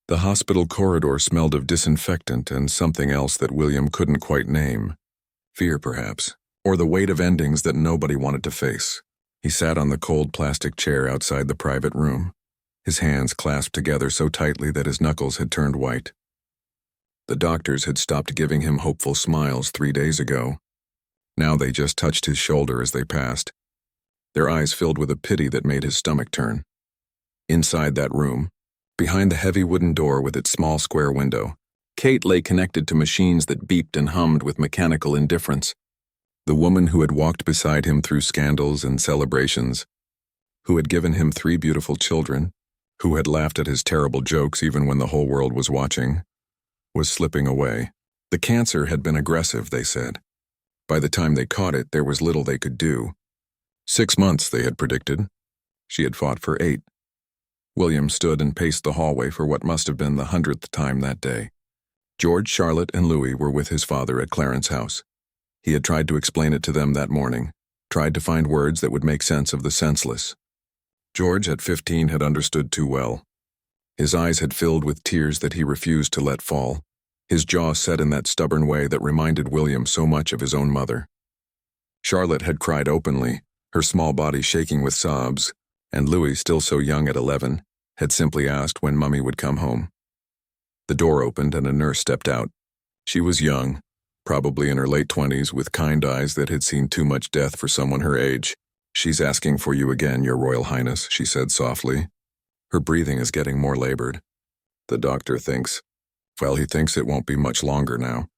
The hospital corridor smelled of disinfectant and something else that William couldn't quite name. Fear, perhaps, or the weight of endings that nobody wanted to face. He sat on the cold plastic chair outside the private room, his hands clasped together so tightly that his knuckles had turned white. The doctors had stopped giving him hopeful smiles 3 days ago. Now they just touched his shoulder as they passed, their eyes filled with a pity that made his stomach turn. Inside that room, behind the heavy wooden door with its small square window, Kate lay connected to machines that beeped and hummed with mechanical indifference. The woman who had walked beside him through scandals and celebrations, who had given him 3 beautiful children, who had laughed at his terrible jokes even when the whole world was watching, was slipping away. The cancer had been aggressive, they said. By the time they caught it, there was little they could do. 6 months, they had predicted. She had fought for 8. William stood and paced the hallway for what must have been the 100th time that day. George, Charlotte, and Louis were with his father at Clarence House. He had tried to explain it to them that morning, tried to find words that would make sense of the senseless. George, at 15, had understood too well. His eyes had filled with tears that he refused to let fall, his jaw set in that stubborn way that reminded William so much of his own mother. Charlotte had cried openly, her small body shaking with sobs, and Louis, still so young at 11, had simply asked when Mummy would come home. The door opened and a nurse stepped out. She was young, probably in her late 20s, with kind eyes that had seen too much death for someone her age. "She's asking for you again, Your Royal Highness," she said softly. "Her breathing is getting more labored. The doctor thinks, well, he thinks it won't be much longer now."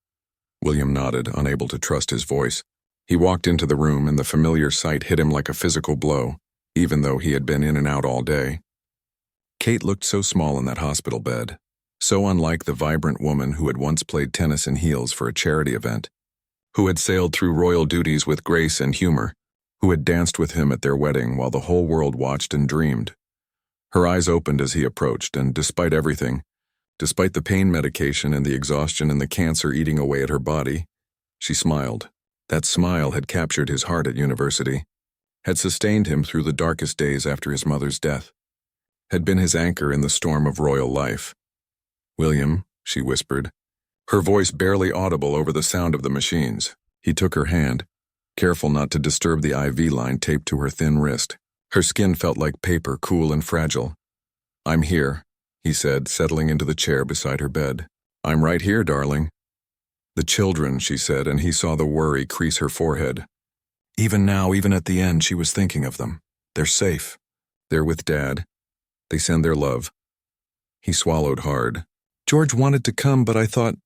William nodded, unable to trust his voice. He walked into the room and the familiar sight hit him like a physical blow, even though he had been in and out all day. Kate looked so small in that hospital bed, so unlike the vibrant woman who had once played tennis in heels for a charity event, who had sailed through royal duties with grace and humor, who had danced with him at their wedding while the whole world watched and dreamed. Her eyes opened as he approached, and despite everything, despite the pain medication and the exhaustion and the cancer eating away at her body, she smiled. That smile had captured his heart at university, had sustained him through the darkest days after his mother's death, had been his anchor in the storm of royal life. "William," she whispered, her voice barely audible over the sound of the machines. He took her hand, careful not to disturb the IV line taped to her thin wrist. Her skin felt like paper, cool and fragile. "I'm here," he said, settling into the chair beside her bed. "I'm right here, darling." "The children," she said, and he saw the worry crease her forehead. Even now, even at the end, she was thinking of them. They're safe. They're with Dad. They send their love. He swallowed hard. "George wanted to come, but I thought—"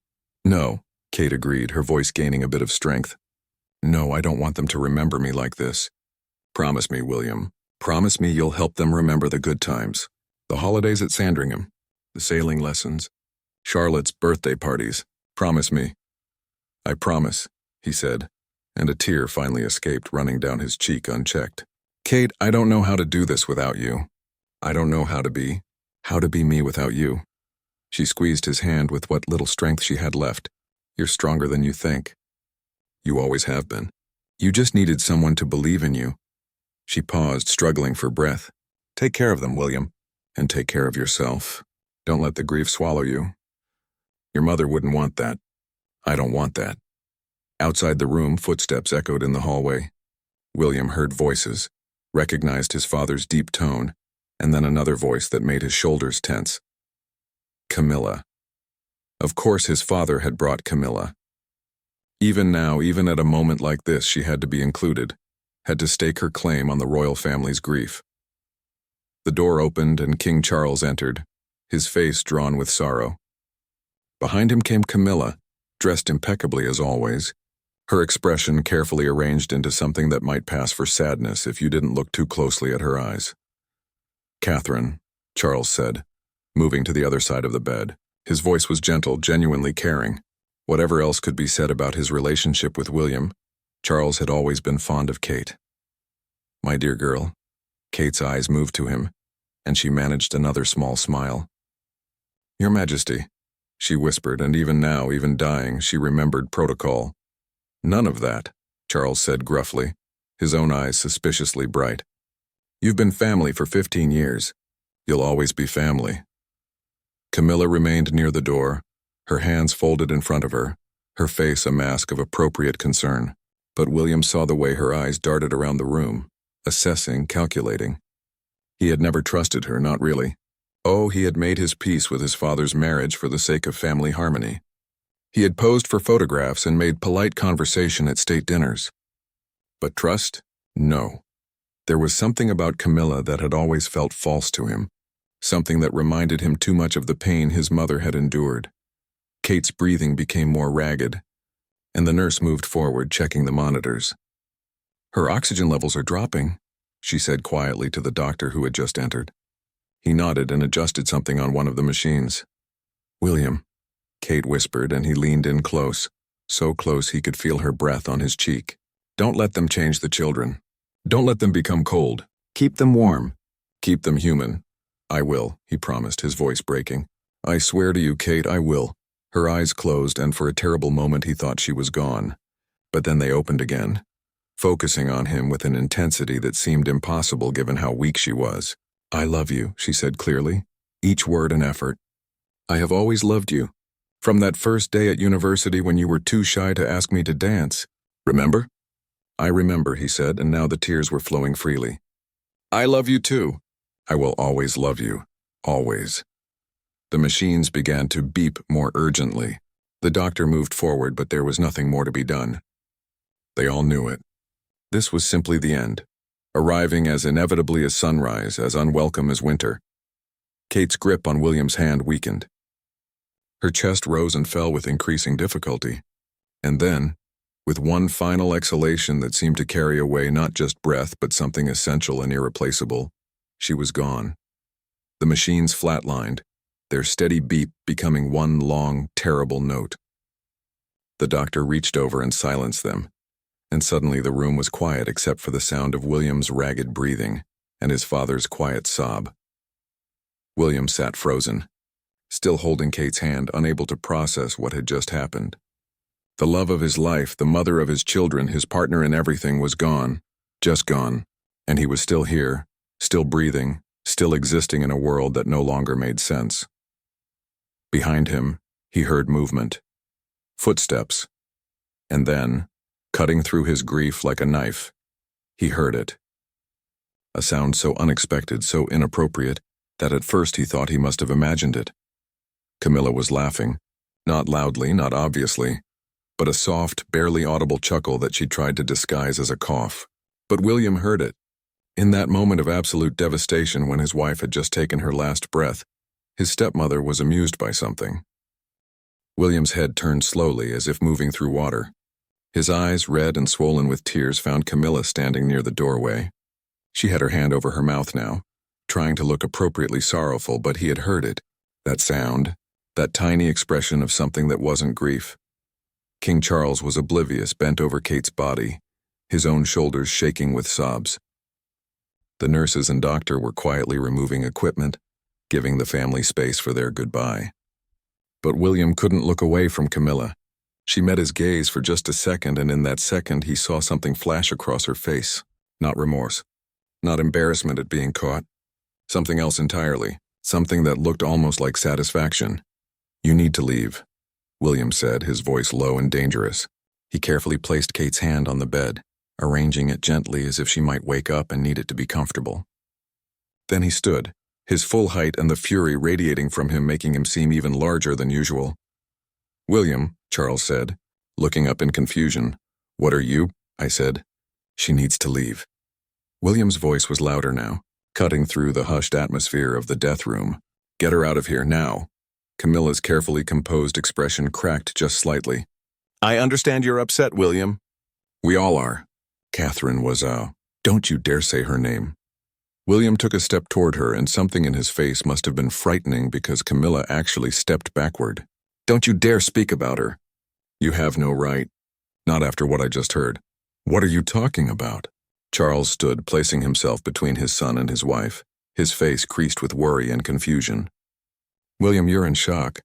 "No," Kate agreed, her voice gaining a bit of strength. "No, I don't want them to remember me like this. Promise me, William. Promise me you'll help them remember the good times. The holidays at Sandringham, the sailing lessons, Charlotte's birthday parties. Promise me." "I promise," he said, and a tear finally escaped, running down his cheek unchecked. "Kate, I don't know how to do this without you. I don't know how to be me without you." She squeezed his hand with what little strength she had left. "You're stronger than you think. You always have been. You just needed someone to believe in you." She paused, struggling for breath. "Take care of them, William, and take care of yourself. Don't let the grief swallow you. Your mother wouldn't want that. I don't want that." Outside the room, footsteps echoed in the hallway. William heard voices, recognized his father's deep tone, and then another voice that made his shoulders tense. Camilla. Of course his father had brought Camilla. Even now, even at a moment like this, she had to be included, had to stake her claim on the royal family's grief. The door opened and King Charles entered, his face drawn with sorrow. Behind him came Camilla, dressed impeccably as always, her expression carefully arranged into something that might pass for sadness if you didn't look too closely at her eyes. "Catherine," Charles said, moving to the other side of the bed. His voice was gentle, genuinely caring. Whatever else could be said about his relationship with William, Charles had always been fond of Kate. "My dear girl." Kate's eyes moved to him, and she managed another small smile. "Your Majesty," she whispered, and even now, even dying, she remembered protocol. "None of that," Charles said gruffly, his own eyes suspiciously bright. "You've been family for 15 years. You'll always be family." Camilla remained near the door, her hands folded in front of her, her face a mask of appropriate concern. But William saw the way her eyes darted around the room, assessing, calculating. He had never trusted her, not really. Oh, he had made his peace with his father's marriage for the sake of family harmony. He had posed for photographs and made polite conversation at state dinners. But trust? No. There was something about Camilla that had always felt false to him, something that reminded him too much of the pain his mother had endured. Kate's breathing became more ragged, and the nurse moved forward, checking the monitors. "Her oxygen levels are dropping," she said quietly to the doctor who had just entered. He nodded and adjusted something on one of the machines. "William," Kate whispered, and he leaned in close, so close he could feel her breath on his cheek. "Don't let them change the children. Don't let them become cold. Keep them warm. Keep them human." "I will," he promised, his voice breaking. "I swear to you, Kate, I will." Her eyes closed, and for a terrible moment he thought she was gone. But then they opened again, focusing on him with an intensity that seemed impossible given how weak she was. "I love you," she said clearly, each word an effort. "I have always loved you. From that first day at university when you were too shy to ask me to dance. Remember?" "I remember," he said, and now the tears were flowing freely. "I love you too. I will always love you. Always." The machines began to beep more urgently. The doctor moved forward, but there was nothing more to be done. They all knew it. This was simply the end, arriving as inevitably as sunrise, as unwelcome as winter. Kate's grip on William's hand weakened. Her chest rose and fell with increasing difficulty. And then, with one final exhalation that seemed to carry away not just breath but something essential and irreplaceable, she was gone. The machines flatlined, their steady beep becoming one long, terrible note. The doctor reached over and silenced them, and suddenly the room was quiet except for the sound of William's ragged breathing and his father's quiet sob. William sat frozen, still holding Kate's hand, unable to process what had just happened. The love of his life, the mother of his children, his partner in everything was gone, just gone, and he was still here, still breathing, still existing in a world that no longer made sense. Behind him, he heard movement, footsteps, and then, cutting through his grief like a knife, he heard it. A sound so unexpected, so inappropriate, that at first he thought he must have imagined it. Camilla was laughing, not loudly, not obviously, but a soft, barely audible chuckle that she tried to disguise as a cough. But William heard it. In that moment of absolute devastation when his wife had just taken her last breath, his stepmother was amused by something. William's head turned slowly, as if moving through water. His eyes, red and swollen with tears, found Camilla standing near the doorway. She had her hand over her mouth now, trying to look appropriately sorrowful, but he had heard it, that sound, that tiny expression of something that wasn't grief. King Charles was oblivious, bent over Kate's body, his own shoulders shaking with sobs. The nurses and doctor were quietly removing equipment, giving the family space for their goodbye. But William couldn't look away from Camilla. She met his gaze for just a second, and in that second he saw something flash across her face. Not remorse, not embarrassment at being caught. Something else entirely, something that looked almost like satisfaction. "You need to leave," William said, his voice low and dangerous. He carefully placed Kate's hand on the bed, arranging it gently as if she might wake up and need it to be comfortable. Then he stood, his full height and the fury radiating from him making him seem even larger than usual. "William," Charles said, looking up in confusion. "What are you?" I said. "She needs to leave." William's voice was louder now, cutting through the hushed atmosphere of the death room. "Get her out of here, now." Camilla's carefully composed expression cracked just slightly. "I understand you're upset, William." "We all are." Catherine was, don't you dare say her name. William took a step toward her, and something in his face must have been frightening because Camilla actually stepped backward. "Don't you dare speak about her." "You have no right. Not after what I just heard." "What are you talking about?" Charles stood, placing himself between his son and his wife, his face creased with worry and confusion. "William, you're in shock.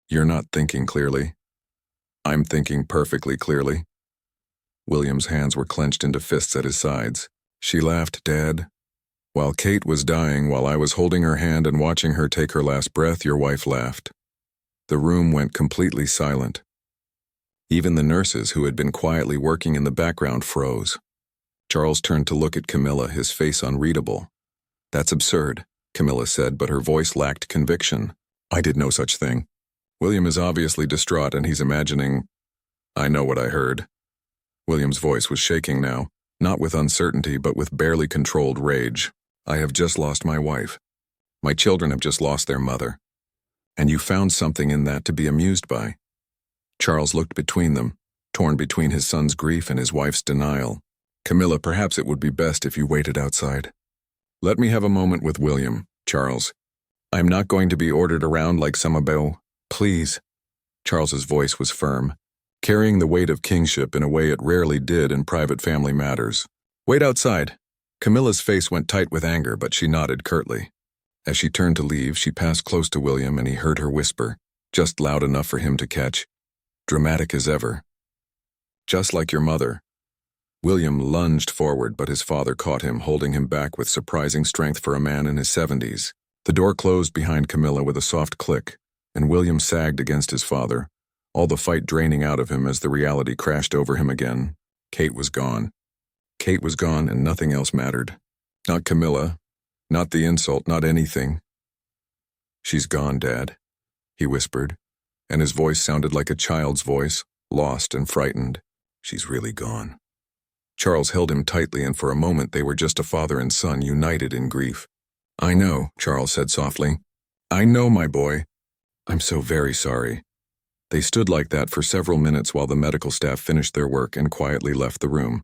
You're not thinking clearly." "I'm thinking perfectly clearly." William's hands were clenched into fists at his sides. "She laughed, Dad. While Kate was dying, while I was holding her hand and watching her take her last breath, your wife laughed. The room went completely silent. Even the nurses, who had been quietly working in the background, froze. Charles turned to look at Camilla, his face unreadable. "That's absurd," Camilla said, but her voice lacked conviction. "I did no such thing. William is obviously distraught and he's imagining—" "I know what I heard." William's voice was shaking now, not with uncertainty but with barely controlled rage. "I have just lost my wife. My children have just lost their mother. And you found something in that to be amused by." Charles looked between them, torn between his son's grief and his wife's denial. "Camilla, perhaps it would be best if you waited outside. Let me have a moment with William, Charles. I'm not going to be ordered around like some abo. Please." Charles's voice was firm, carrying the weight of kingship in a way it rarely did in private family matters. "Wait outside." Camilla's face went tight with anger, but she nodded curtly. As she turned to leave, she passed close to William and he heard her whisper, just loud enough for him to catch. "Dramatic as ever. Just like your mother." William lunged forward, but his father caught him, holding him back with surprising strength for a man in his 70s. The door closed behind Camilla with a soft click, and William sagged against his father, all the fight draining out of him as the reality crashed over him again. Kate was gone. Kate was gone, and nothing else mattered. Not Camilla, not the insult, not anything. "She's gone, Dad," he whispered, and his voice sounded like a child's voice, lost and frightened. "She's really gone." Charles held him tightly, and for a moment they were just a father and son united in grief. "I know," Charles said softly. "I know, my boy. I'm so very sorry." They stood like that for several minutes while the medical staff finished their work and quietly left the room.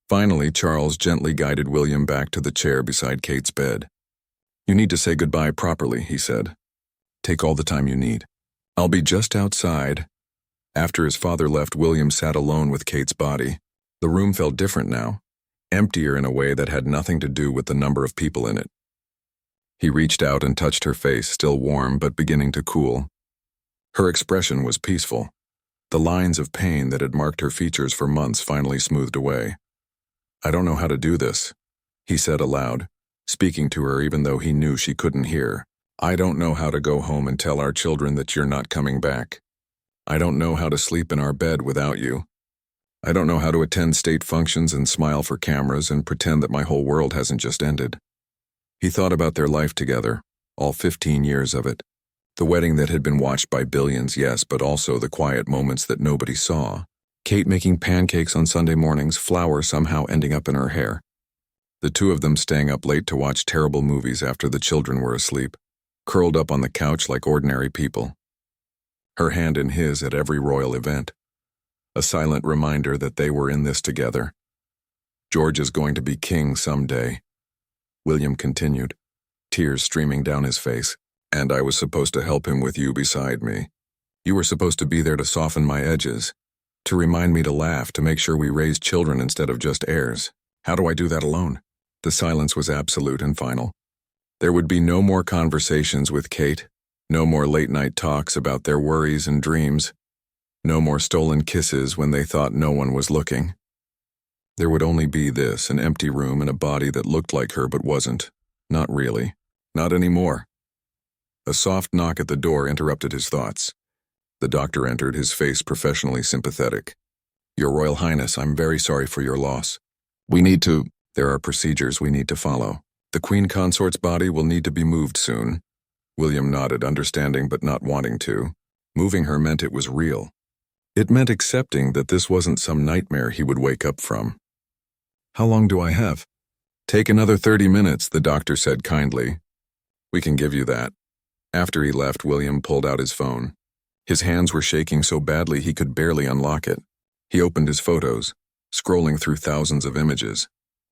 Finally, Charles gently guided William back to the chair beside Kate's bed. "You need to say goodbye properly," he said. "Take all the time you need. I'll be just outside." After his father left, William sat alone with Kate's body. The room felt different now, emptier in a way that had nothing to do with the number of people in it. He reached out and touched her face, still warm but beginning to cool. Her expression was peaceful. The lines of pain that had marked her features for months finally smoothed away. "I don't know how to do this," he said aloud, speaking to her even though he knew she couldn't hear. "I don't know how to go home and tell our children that you're not coming back. I don't know how to sleep in our bed without you. I don't know how to attend state functions and smile for cameras and pretend that my whole world hasn't just ended." He thought about their life together, all 15 years of it. The wedding that had been watched by billions, yes, but also the quiet moments that nobody saw. Kate making pancakes on Sunday mornings, flour somehow ending up in her hair. The two of them staying up late to watch terrible movies after the children were asleep, curled up on the couch like ordinary people. Her hand in his at every royal event. A silent reminder that they were in this together. "George is going to be king someday," William continued, tears streaming down his face. "And I was supposed to help him with you beside me. You were supposed to be there to soften my edges, to remind me to laugh, to make sure we raised children instead of just heirs. How do I do that alone?" The silence was absolute and final. There would be no more conversations with Kate, no more late-night talks about their worries and dreams, no more stolen kisses when they thought no one was looking. There would only be this, an empty room and a body that looked like her but wasn't. Not really. Not anymore. A soft knock at the door interrupted his thoughts. The doctor entered, his face professionally sympathetic. "Your Royal Highness, I'm very sorry for your loss. There are procedures we need to follow. The Queen Consort's body will need to be moved soon." William nodded, understanding but not wanting to. Moving her meant it was real. It meant accepting that this wasn't some nightmare he would wake up from. "How long do I have?" "Take another 30 minutes, the doctor said kindly. "We can give you that." After he left, William pulled out his phone. His hands were shaking so badly he could barely unlock it. He opened his photos, scrolling through thousands of images.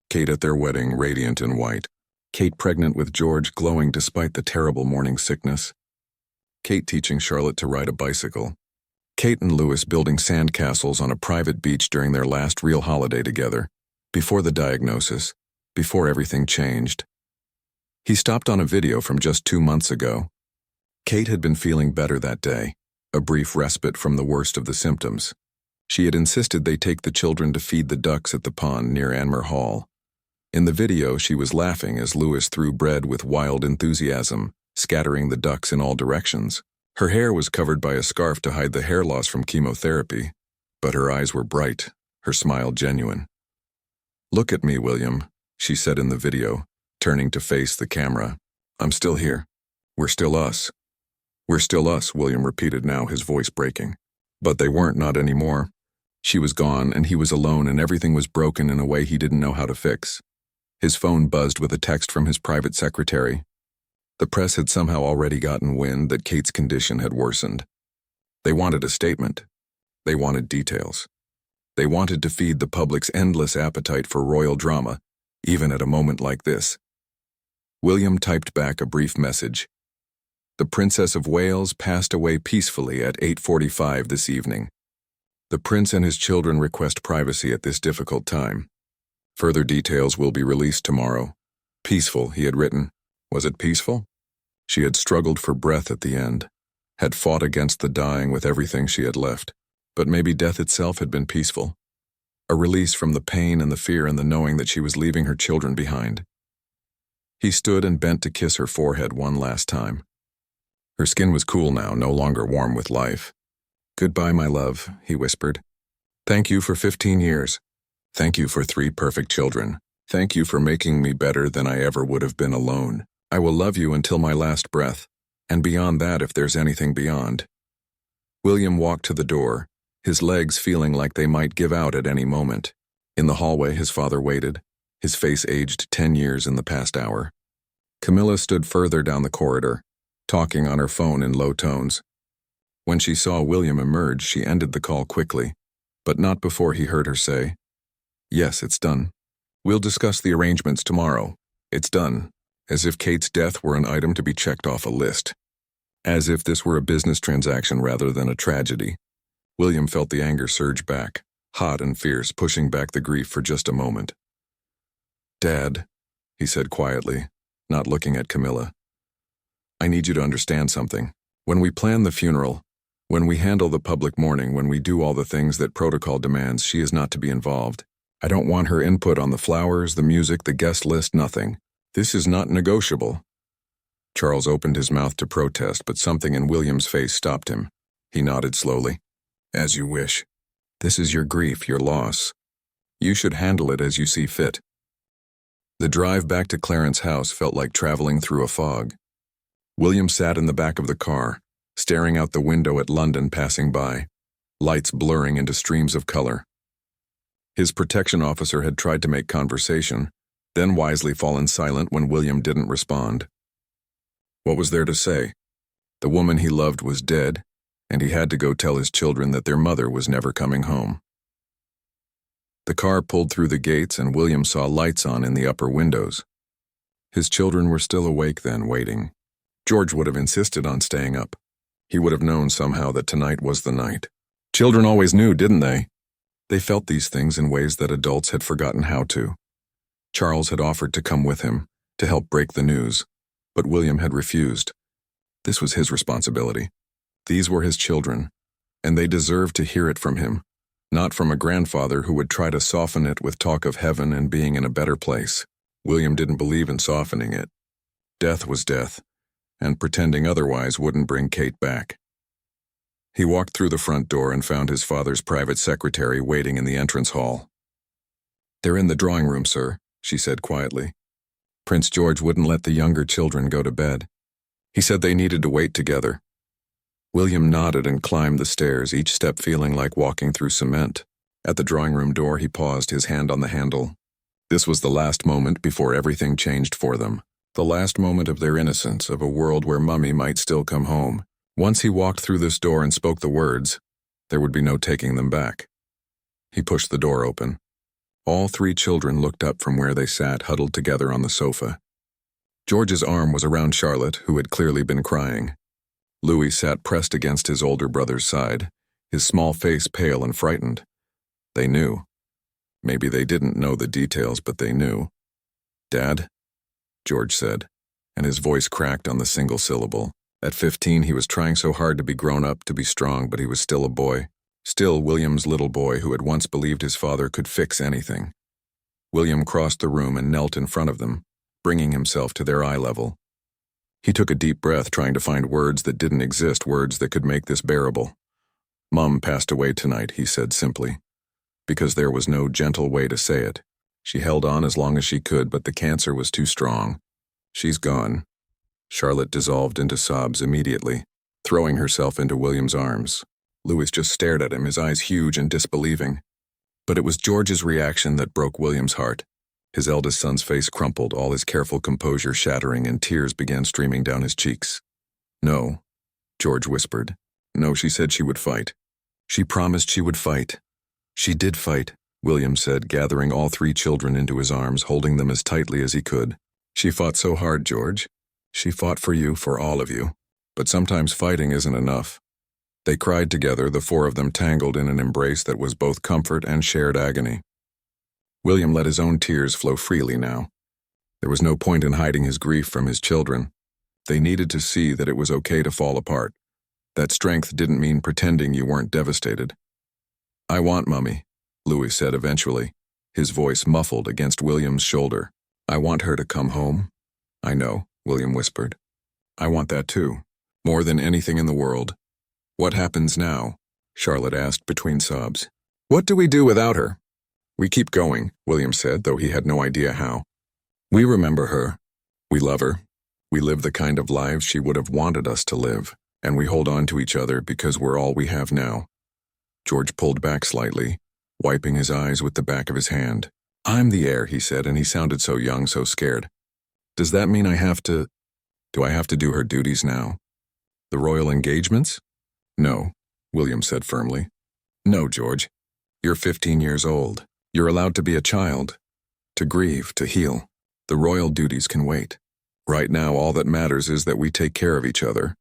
Kate at their wedding, radiant in white. Kate pregnant with George, glowing despite the terrible morning sickness. Kate teaching Charlotte to ride a bicycle. Kate and Louis building sandcastles on a private beach during their last real holiday together, before the diagnosis, before everything changed. He stopped on a video from just 2 months ago. Kate had been feeling better that day, a brief respite from the worst of the symptoms. She had insisted they take the children to feed the ducks at the pond near Anmer Hall. In the video, she was laughing as Louis threw bread with wild enthusiasm, scattering the ducks in all directions. Her hair was covered by a scarf to hide the hair loss from chemotherapy, but her eyes were bright, her smile genuine. "Look at me, William," she said in the video, turning to face the camera. "I'm still here. We're still us." "We're still us," William repeated now, his voice breaking. But they weren't, not anymore. She was gone, and he was alone, and everything was broken in a way he didn't know how to fix. His phone buzzed with a text from his private secretary. The press had somehow already gotten wind that Kate's condition had worsened. They wanted a statement. They wanted details. They wanted to feed the public's endless appetite for royal drama, even at a moment like this. William typed back a brief message. "The Princess of Wales passed away peacefully at 8:45 this evening. The prince and his children request privacy at this difficult time. Further details will be released tomorrow." Peaceful, he had written. Was it peaceful? She had struggled for breath at the end, had fought against the dying with everything she had left, but maybe death itself had been peaceful. A release from the pain and the fear and the knowing that she was leaving her children behind. He stood and bent to kiss her forehead one last time. Her skin was cool now, no longer warm with life. "Goodbye, my love," he whispered. "Thank you for 15 years. Thank you for 3 perfect children. Thank you for making me better than I ever would have been alone. I will love you until my last breath, and beyond that if there's anything beyond." William walked to the door, his legs feeling like they might give out at any moment. In the hallway, his father waited, his face aged 10 years in the past hour. Camilla stood further down the corridor, talking on her phone in low tones. When she saw William emerge, she ended the call quickly, but not before he heard her say, "Yes, it's done. We'll discuss the arrangements tomorrow. It's done." As if Kate's death were an item to be checked off a list. As if this were a business transaction rather than a tragedy. William felt the anger surge back, hot and fierce, pushing back the grief for just a moment. "Dad," he said quietly, not looking at Camilla. "I need you to understand something. When we plan the funeral, when we handle the public mourning, when we do all the things that protocol demands, she is not to be involved. I don't want her input on the flowers, the music, the guest list, nothing. This is not negotiable." Charles opened his mouth to protest, but something in William's face stopped him. He nodded slowly. "As you wish. This is your grief, your loss. You should handle it as you see fit." The drive back to Clarence's house felt like traveling through a fog. William sat in the back of the car, staring out the window at London passing by, lights blurring into streams of color. His protection officer had tried to make conversation, then wisely fallen silent when William didn't respond. What was there to say? The woman he loved was dead, and he had to go tell his children that their mother was never coming home. The car pulled through the gates and William saw lights on in the upper windows. His children were still awake then, waiting. George would have insisted on staying up. He would have known somehow that tonight was the night. Children always knew, didn't they? They felt these things in ways that adults had forgotten how to. Charles had offered to come with him, to help break the news, but William had refused. This was his responsibility. These were his children, and they deserved to hear it from him, not from a grandfather who would try to soften it with talk of heaven and being in a better place. William didn't believe in softening it. Death was death, and pretending otherwise wouldn't bring Kate back. He walked through the front door and found his father's private secretary waiting in the entrance hall. "They're in the drawing room, sir," she said quietly. Prince George wouldn't let the younger children go to bed. He said they needed to wait together. William nodded and climbed the stairs, each step feeling like walking through cement. At the drawing room door, he paused, his hand on the handle. This was the last moment before everything changed for them. The last moment of their innocence, of a world where Mummy might still come home. Once he walked through this door and spoke the words, there would be no taking them back. He pushed the door open. All 3 children looked up from where they sat, huddled together on the sofa. George's arm was around Charlotte, who had clearly been crying. Louis sat pressed against his older brother's side, his small face pale and frightened. They knew. Maybe they didn't know the details, but they knew. "Dad?" George said, and his voice cracked on the single syllable. At 15, he was trying so hard to be grown up, to be strong, but he was still a boy. Still William's little boy who had once believed his father could fix anything. William crossed the room and knelt in front of them, bringing himself to their eye level. He took a deep breath, trying to find words that didn't exist, words that could make this bearable. "Mom passed away tonight," he said simply, because there was no gentle way to say it. She held on as long as she could, but the cancer was too strong. "She's gone." Charlotte dissolved into sobs immediately, throwing herself into William's arms. Louis just stared at him, his eyes huge and disbelieving. But it was George's reaction that broke William's heart. His eldest son's face crumpled, all his careful composure shattering, and tears began streaming down his cheeks. "No," George whispered. "No, she said she would fight. She promised she would fight." "She did fight," William said, gathering all three children into his arms, holding them as tightly as he could. "She fought so hard, George. She fought for you, for all of you. But sometimes fighting isn't enough." They cried together, the four of them tangled in an embrace that was both comfort and shared agony. William let his own tears flow freely now. There was no point in hiding his grief from his children. They needed to see that it was okay to fall apart. That strength didn't mean pretending you weren't devastated. "I want Mummy," Louis said eventually, his voice muffled against William's shoulder. "I want her to come home." "I know," William whispered. "I want that too, more than anything in the world." "What happens now?" Charlotte asked between sobs. "What do we do without her?" "We keep going," William said, though he had no idea how. "We remember her. We love her. We live the kind of lives she would have wanted us to live, and we hold on to each other because we're all we have now." George pulled back slightly, wiping his eyes with the back of his hand. "I'm the heir," he said, and he sounded so young, so scared. "Does that mean do I have to do her duties now? The royal engagements?" "No," William said firmly. "No, George. You're 15 years old. You're allowed to be a child, to grieve, to heal. The royal duties can wait. Right now, all that matters is that we take care of each other."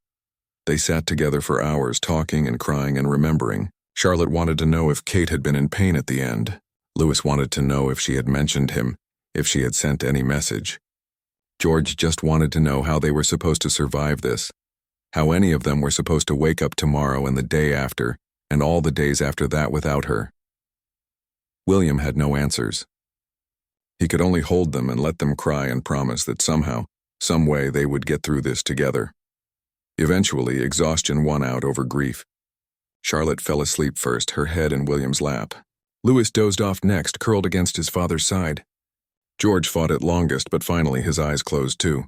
They sat together for hours, talking and crying and remembering. Charlotte wanted to know if Kate had been in pain at the end. Louis wanted to know if she had mentioned him, if she had sent any message. George just wanted to know how they were supposed to survive this, how any of them were supposed to wake up tomorrow and the day after, and all the days after that without her. William had no answers. He could only hold them and let them cry and promise that somehow, some way they would get through this together. Eventually, exhaustion won out over grief. Charlotte fell asleep first, her head in William's lap. Louis dozed off next, curled against his father's side. George fought it longest, but finally his eyes closed too,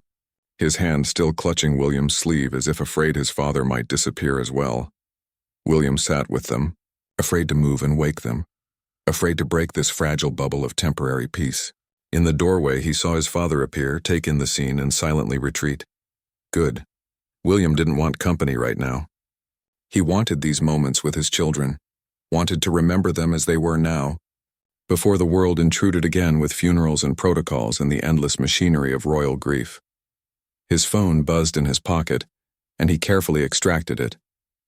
his hand still clutching William's sleeve as if afraid his father might disappear as well. William sat with them, afraid to move and wake them, afraid to break this fragile bubble of temporary peace. In the doorway, he saw his father appear, take in the scene, and silently retreat. Good. William didn't want company right now. He wanted these moments with his children, wanted to remember them as they were now, before the world intruded again with funerals and protocols and the endless machinery of royal grief. His phone buzzed in his pocket, and he carefully extracted it,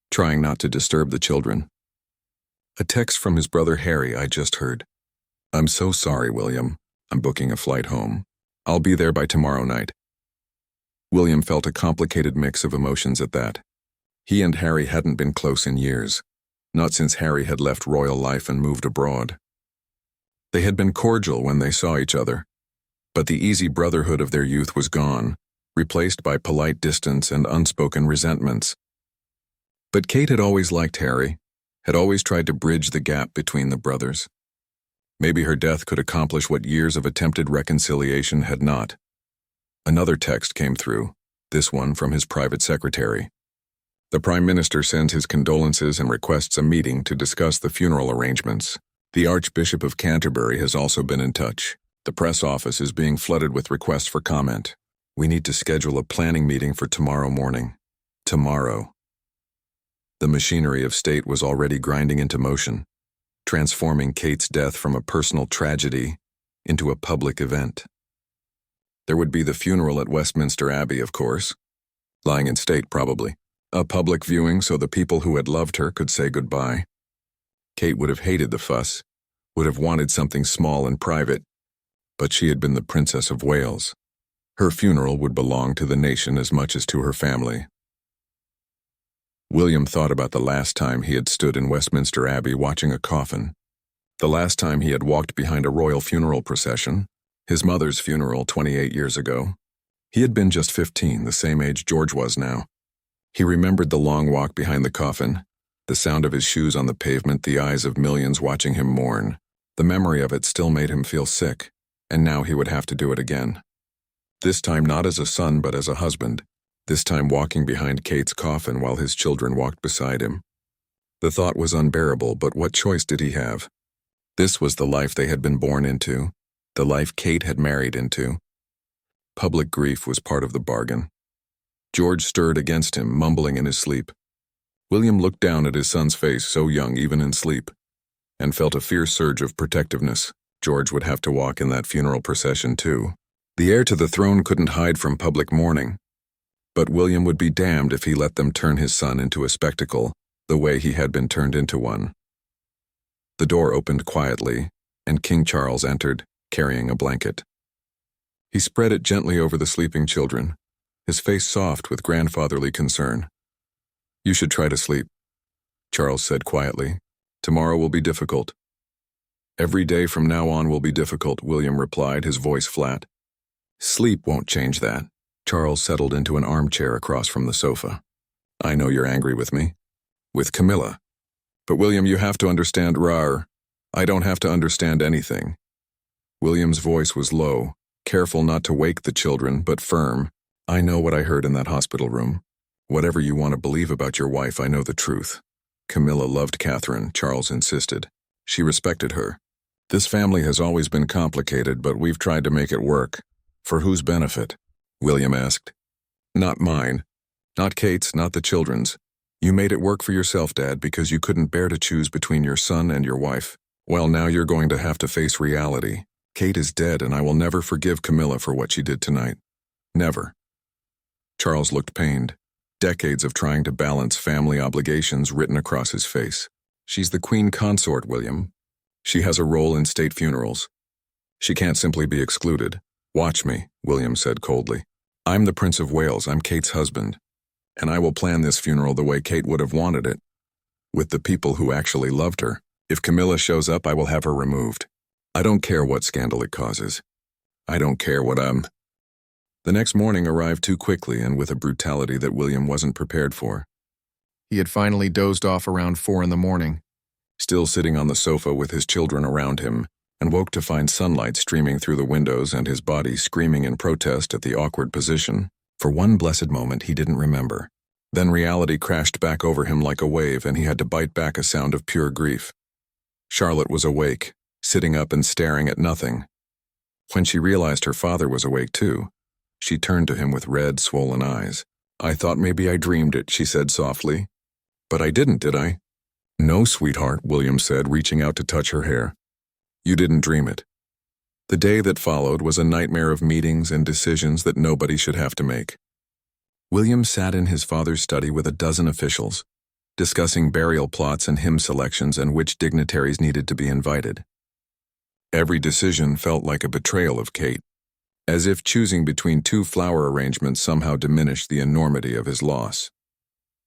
trying not to disturb the children. A text from his brother Harry, I just heard. "I'm so sorry, William. I'm booking a flight home. I'll be there by tomorrow night." William felt a complicated mix of emotions at that. He and Harry hadn't been close in years, not since Harry had left royal life and moved abroad. They had been cordial when they saw each other, but the easy brotherhood of their youth was gone, replaced by polite distance and unspoken resentments. But Kate had always liked Harry, had always tried to bridge the gap between the brothers. Maybe her death could accomplish what years of attempted reconciliation had not. Another text came through, this one from his private secretary. "The Prime Minister sends his condolences and requests a meeting to discuss the funeral arrangements. The Archbishop of Canterbury has also been in touch. The press office is being flooded with requests for comment. We need to schedule a planning meeting for tomorrow morning." Tomorrow. The machinery of state was already grinding into motion, transforming Kate's death from a personal tragedy into a public event. There would be the funeral at Westminster Abbey, of course. Lying in state, probably. A public viewing so the people who had loved her could say goodbye. Kate would have hated the fuss, would have wanted something small and private, but she had been the Princess of Wales. Her funeral would belong to the nation as much as to her family. William thought about the last time he had stood in Westminster Abbey watching a coffin, The last time he had walked behind a royal funeral procession, his mother's funeral 28 years ago, he had been just 15, the same age George was now. He remembered the long walk behind the coffin, the sound of his shoes on the pavement, the eyes of millions watching him mourn. The memory of it still made him feel sick, and now he would have to do it again. This time not as a son but as a husband, this time walking behind Kate's coffin while his children walked beside him. The thought was unbearable, but what choice did he have? This was the life they had been born into, the life Kate had married into. Public grief was part of the bargain. George stirred against him, mumbling in his sleep. William looked down at his son's face, so young even in sleep, and felt a fierce surge of protectiveness. George would have to walk in that funeral procession too. The heir to the throne couldn't hide from public mourning, but William would be damned if he let them turn his son into a spectacle the way he had been turned into one. The door opened quietly, and King Charles entered, carrying a blanket. He spread it gently over the sleeping children, his face soft with grandfatherly concern. "You should try to sleep," Charles said quietly. "Tomorrow will be difficult." "Every day from now on will be difficult," William replied, his voice flat. "Sleep won't change that." Charles settled into an armchair across from the sofa. "I know you're angry with me. With Camilla. But William, you have to understand, I don't have to understand anything." William's voice was low, careful not to wake the children, but firm. "I know what I heard in that hospital room. Whatever you want to believe about your wife, I know the truth. Camilla loved Catherine," Charles insisted. "She respected her. This family has always been complicated, but we've tried to make it work." "For whose benefit?" William asked. "Not mine. Not Kate's, not the children's. You made it work for yourself, Dad, because you couldn't bear to choose between your son and your wife. Well, now you're going to have to face reality. Kate is dead, and I will never forgive Camilla for what she did tonight. Never." Charles looked pained. Decades of trying to balance family obligations written across his face. "She's the queen consort, William. She has a role in state funerals. She can't simply be excluded." "Watch me," William said coldly. "I'm the Prince of Wales, I'm Kate's husband, and I will plan this funeral the way Kate would have wanted it, with the people who actually loved her. If Camilla shows up, I will have her removed. I don't care what scandal it causes. I don't care what The next morning arrived too quickly and with a brutality that William wasn't prepared for. He had finally dozed off around 4 in the morning, still sitting on the sofa with his children around him, and woke to find sunlight streaming through the windows and his body screaming in protest at the awkward position. For one blessed moment he didn't remember. Then reality crashed back over him like a wave, and he had to bite back a sound of pure grief. Charlotte was awake, sitting up and staring at nothing. When she realized her father was awake too, she turned to him with red, swollen eyes. "I thought maybe I dreamed it," she said softly. "But I didn't, did I?" "No, sweetheart," William said, reaching out to touch her hair. "You didn't dream it." The day that followed was a nightmare of meetings and decisions that nobody should have to make. William sat in his father's study with a dozen officials, discussing burial plots and hymn selections and which dignitaries needed to be invited. Every decision felt like a betrayal of Kate, as if choosing between 2 flower arrangements somehow diminished the enormity of his loss.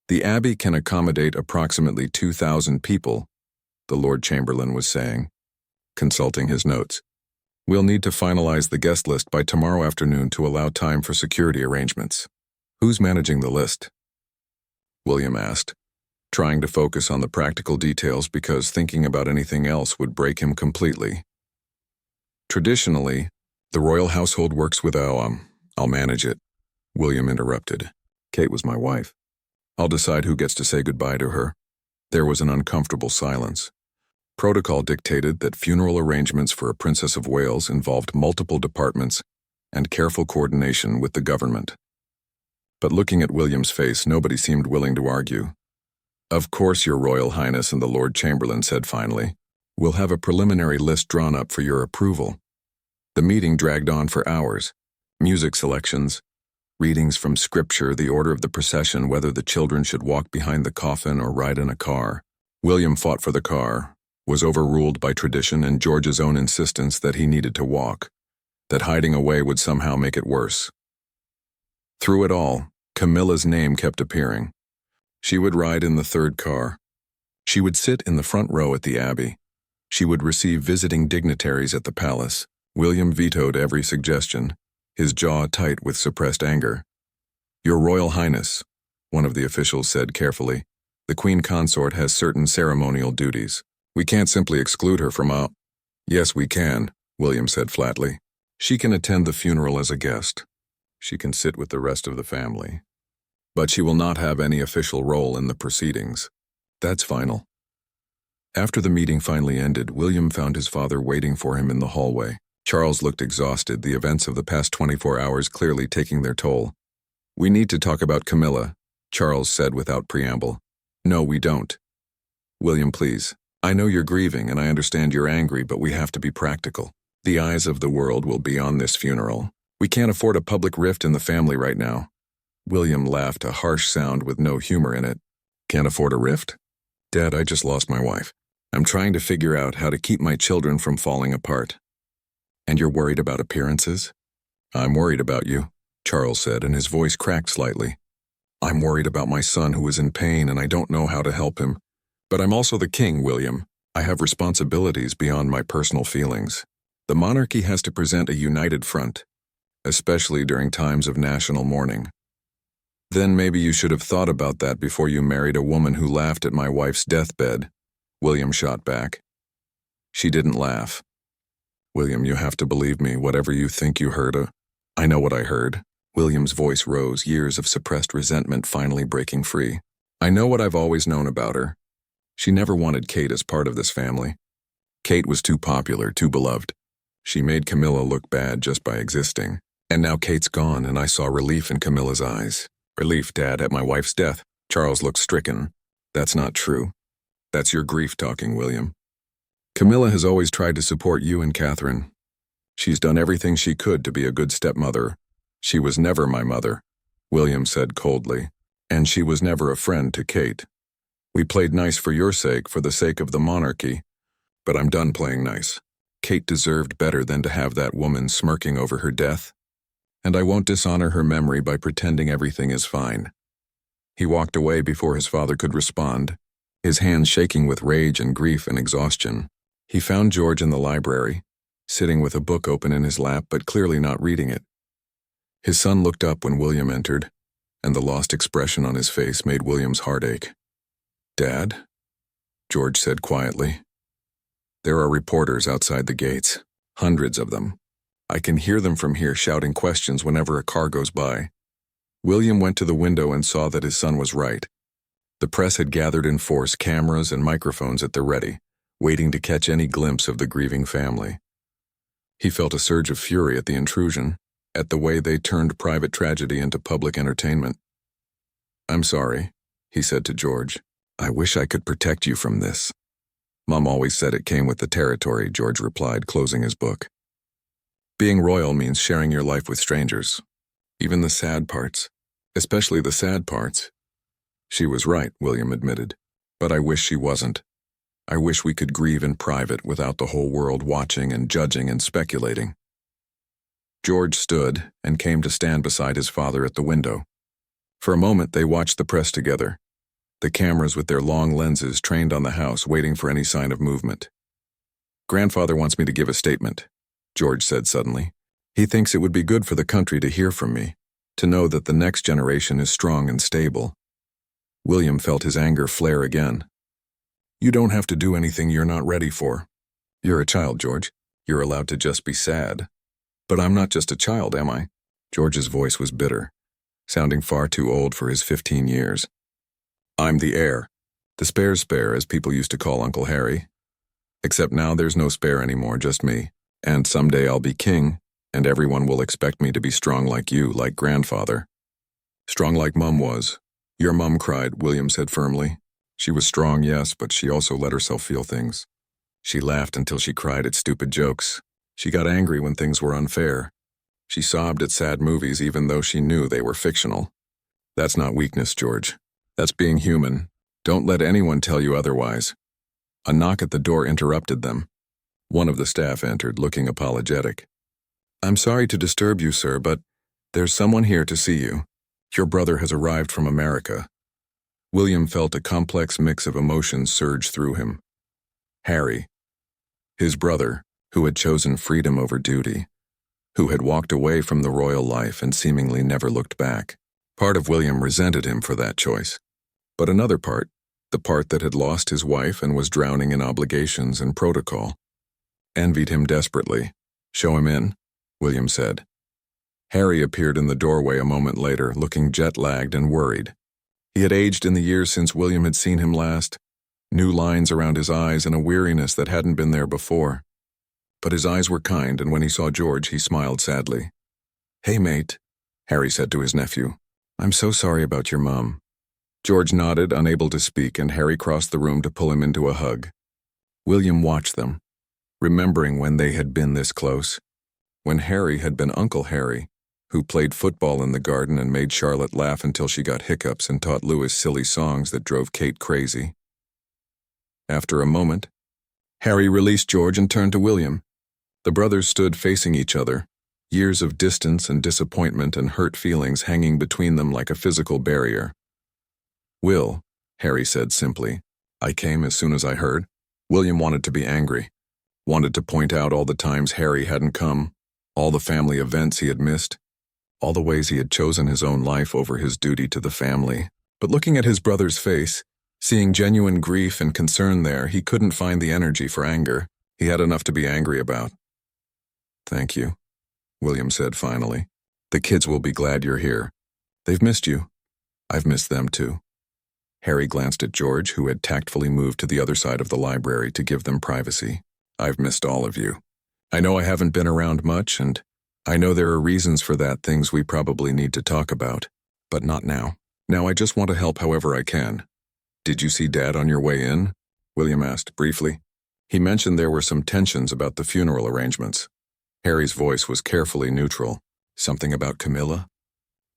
"The Abbey can accommodate approximately 2,000 people," the Lord Chamberlain was saying, consulting his notes. "We'll need to finalize the guest list by tomorrow afternoon to allow time for security arrangements." "Who's managing the list?" William asked, trying to focus on the practical details because thinking about anything else would break him completely. "Traditionally, the royal household works with I'll manage it," William interrupted. "Kate was my wife. I'll decide who gets to say goodbye to her." There was an uncomfortable silence. Protocol dictated that funeral arrangements for a Princess of Wales involved multiple departments and careful coordination with the government. But looking at William's face, nobody seemed willing to argue. "Of course, Your Royal Highness," and the Lord Chamberlain said finally. "We'll have a preliminary list drawn up for your approval." The meeting dragged on for hours. Music selections, readings from scripture, the order of the procession, whether the children should walk behind the coffin or ride in a car. William fought for the car, was overruled by tradition and George's own insistence that he needed to walk, that hiding away would somehow make it worse. Through it all, Camilla's name kept appearing. She would ride in the 3rd car. She would sit in the front row at the Abbey, She would receive visiting dignitaries at the palace. William vetoed every suggestion, his jaw tight with suppressed anger. "Your Royal Highness," one of the officials said carefully, "the Queen Consort has certain ceremonial duties. We can't simply exclude her from a—" "Yes, we can," William said flatly. "She can attend the funeral as a guest. She can sit with the rest of the family. But she will not have any official role in the proceedings. That's final." After the meeting finally ended, William found his father waiting for him in the hallway. Charles looked exhausted, the events of the past 24 hours clearly taking their toll. "We need to talk about Camilla," Charles said without preamble. "No, we don't. William, please. I know you're grieving and I understand you're angry, but we have to be practical. The eyes of the world will be on this funeral. We can't afford a public rift in the family right now." William laughed, a harsh sound with no humor in it. "Can't afford a rift? Dad, I just lost my wife. I'm trying to figure out how to keep my children from falling apart. And you're worried about appearances?" "I'm worried about you," Charles said, and his voice cracked slightly. "I'm worried about my son who is in pain and I don't know how to help him. But I'm also the king, William. I have responsibilities beyond my personal feelings. The monarchy has to present a united front, especially during times of national mourning." "Then maybe you should have thought about that before you married a woman who laughed at my wife's deathbed," William shot back. "She didn't laugh." "William, you have to believe me, whatever you think you heard. I know what I heard." William's voice rose, years of suppressed resentment finally breaking free. "I know what I've always known about her. She never wanted Kate as part of this family. Kate was too popular, too beloved. She made Camilla look bad just by existing. And now Kate's gone, and I saw relief in Camilla's eyes. Relief, Dad, at my wife's death." Charles looked stricken. "That's not true. That's your grief talking, William. Camilla has always tried to support you and Catherine. She's done everything she could to be a good stepmother. She was never my mother," William said coldly, "and she was never a friend to Kate. We played nice for your sake, for the sake of the monarchy, but I'm done playing nice. Kate deserved better than to have that woman smirking over her death, and I won't dishonor her memory by pretending everything is fine." He walked away before his father could respond, his hands shaking with rage and grief and exhaustion. He found George in the library, sitting with a book open in his lap but clearly not reading it. His son looked up when William entered, and the lost expression on his face made William's heart ache. "Dad?" George said quietly. "There are reporters outside the gates, hundreds of them. I can hear them from here shouting questions whenever a car goes by." William went to the window and saw that his son was right. The press had gathered in force, cameras and microphones at the ready, waiting to catch any glimpse of the grieving family. He felt a surge of fury at the intrusion, at the way they turned private tragedy into public entertainment. "I'm sorry," he said to George. "I wish I could protect you from this." "Mom always said it came with the territory," George replied, closing his book. "Being royal means sharing your life with strangers. Even the sad parts. Especially the sad parts." "She was right," William admitted. "But I wish she wasn't. I wish we could grieve in private without the whole world watching and judging and speculating." George stood and came to stand beside his father at the window. For a moment they watched the press together, the cameras with their long lenses trained on the house waiting for any sign of movement. "Grandfather wants me to give a statement," George said suddenly. "He thinks it would be good for the country to hear from me, to know that the next generation is strong and stable." William felt his anger flare again. "You don't have to do anything you're not ready for. You're a child, George. You're allowed to just be sad." "But I'm not just a child, am I?" George's voice was bitter, sounding far too old for his 15 years. "I'm the heir. The spare, as people used to call Uncle Harry. Except now there's no spare anymore, just me. And someday I'll be king, and everyone will expect me to be strong like you, like grandfather." "Strong like Mum was." "Your mum cried," William said firmly. "She was strong, yes, but she also let herself feel things. She laughed until she cried at stupid jokes. She got angry when things were unfair. She sobbed at sad movies even though she knew they were fictional. That's not weakness, George. That's being human. Don't let anyone tell you otherwise." A knock at the door interrupted them. One of the staff entered, looking apologetic. "I'm sorry to disturb you, sir, but there's someone here to see you. Your brother has arrived from America." William felt a complex mix of emotions surge through him. Harry. His brother, who had chosen freedom over duty, who had walked away from the royal life and seemingly never looked back. Part of William resented him for that choice. But another part, the part that had lost his wife and was drowning in obligations and protocol, envied him desperately. "Show him in," William said. Harry appeared in the doorway a moment later, looking jet-lagged and worried. He had aged in the years since William had seen him last, new lines around his eyes and a weariness that hadn't been there before. But his eyes were kind, and when he saw George, he smiled sadly. "Hey, mate," Harry said to his nephew. "I'm so sorry about your mom." George nodded, unable to speak, and Harry crossed the room to pull him into a hug. William watched them, remembering when they had been this close, when Harry had been Uncle Harry, who played football in the garden and made Charlotte laugh until she got hiccups and taught Louis silly songs that drove Kate crazy. After a moment, Harry released George and turned to William. The brothers stood facing each other, years of distance and disappointment and hurt feelings hanging between them like a physical barrier. "Will," Harry said simply, "I came as soon as I heard." William wanted to be angry, wanted to point out all the times Harry hadn't come, all the family events he had missed, all the ways he had chosen his own life over his duty to the family. But looking at his brother's face, seeing genuine grief and concern there, he couldn't find the energy for anger. He had enough to be angry about. "Thank you," William said finally. "The kids will be glad you're here. They've missed you. I've missed them too." Harry glanced at George, who had tactfully moved to the other side of the library to give them privacy. "I've missed all of you. I know I haven't been around much, and I know there are reasons for that, things we probably need to talk about, but not now. Now I just want to help however I can." "Did you see Dad on your way in?" William asked briefly. He mentioned there were some tensions about the funeral arrangements. Harry's voice was carefully neutral. "Something about Camilla?"